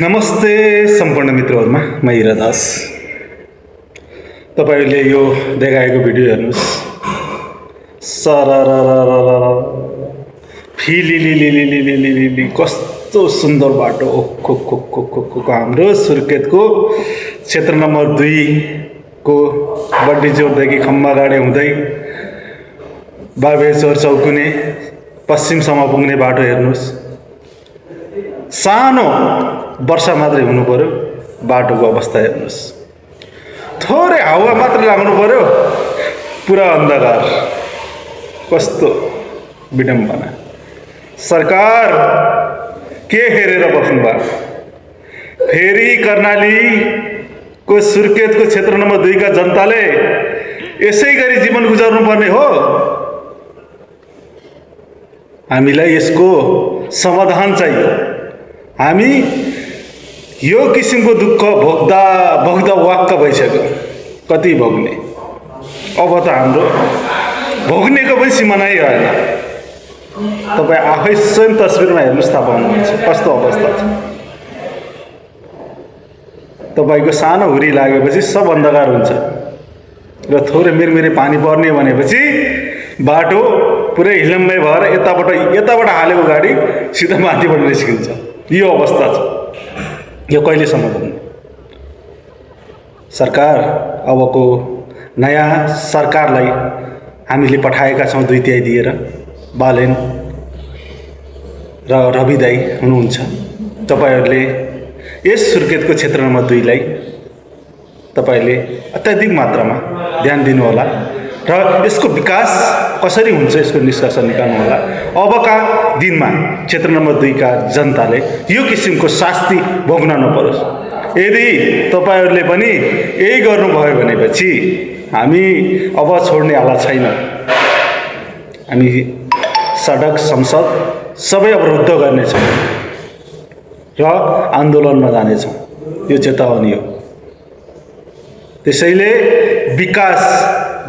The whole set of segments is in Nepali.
नमस्ते सम्पूर्ण मित्रहरूमा म हिरा दास। तपाईहरूले यो देखाएको भिडियो हेर्नुहोस्। सररररररर फिलिलिलिलिलिलिलिलि कस्तो सुन्दर बाटो। ओखोखोखोखोखो हाम्रो सुर्खेतको क्षेत्र नम्बर 2 को बड्डीचोरदेखि खम्बागाडे हुँदै बाबेश्वर चौकुने पश्चिमसम्म पुग्ने बाटो हेर्नुहोस्। सानो वर्षा मात्रै हुनु पर्यो, बाटोको अवस्था हेर्नुहोस्। थोरै हावा मात्र लाग्नु पर्यो, पुरा अन्धकार। कस्तो विडम्बना। सरकार के हेरेर बस्नु भयो? फेरि कर्णालीको सुर्खेतको क्षेत्र नम्बर 2 का जनताले यसै गरी जीवन गुजार्नु पर्ने हो? हामीलाई यसको समाधान चाहियो। हामी यो किसिमको दुःख भोग्दा भोग्दा वाक्क भइसक्यो। कति भोग्ने? अब त हाम्रो भोग्नेको पनि सीमा नै रहेन। तपाईँ आफै स्वयं तस्बिरमा हेर्नुहोस्, थाहा पाउनुहुन्छ कस्तो अवस्था छ। तपाईँको सानो हुरी लागेपछि सब अन्धकार हुन्छ र थोरै मिरमिरे पानी पर्ने भनेपछि बाटो पुरै हिलम्बै भएर यताबाट हालेको गाडी सिधा माथिबाट निस्किन्छ। यो अवस्था छ। यो कहिलेसम्म पुग्ने? सरकार, अबको नयाँ सरकारलाई हामीले पठाएका छौँ 2 तिहाई दिएर। बालेन र रवि दाई हुनुहुन्छ। तपाईहरूले यस सुर्खेतको क्षेत्र नम्बर 2 लाई तपाईले अत्याधिक मात्रामा ध्यान दिनुहोला र यसको विकास कसरी हुन्छ यसको निष्कर्ष निकाल्नु होला। अबका दिनमा क्षेत्र नम्बर 2 का जनताले यो किसिमको शास्ति भोग्न नपरोस्। यदि तपाईहरूले पनि यही गर्नुभयो भनेपछि हामी अब छोड्ने हालत छैन। हामी सडक, संसद सबै अवरुद्ध गर्नेछौँ र आन्दोलनमा जानेछौँ। यो चेतावनी हो। त्यसैले विकास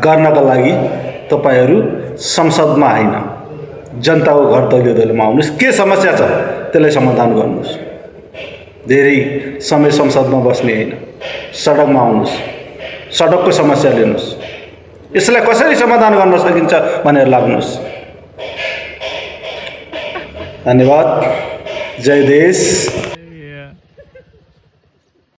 गर्नका लागि तपाईहरू संसदमा होइन, जनताको घर दैलो दैलोमा आउनुहोस्। के समस्या छ त्यसलाई समाधान गर्नुहोस्। धेरै समय संसदमा बस्ने होइन, सडकमा आउनुहोस्, सडकको समस्या लिनुहोस्, यसलाई कसरी समाधान गर्न सकिन्छ भनेर लाग्नुहोस्। धन्यवाद। जय देश।